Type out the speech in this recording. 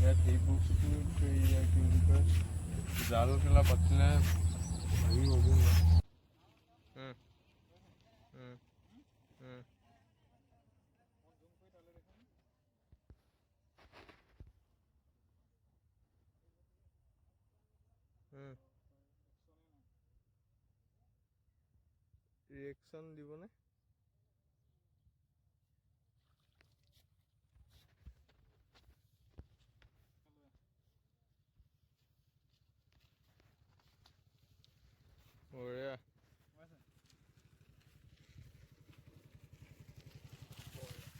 ইয়াত এই বস্তুটো ইয়াৰ কি বুলি কয় জাল খেলা পাতিলে ভাঙি হ'ব ন। ৰিয়েকশ্যন দিবনে?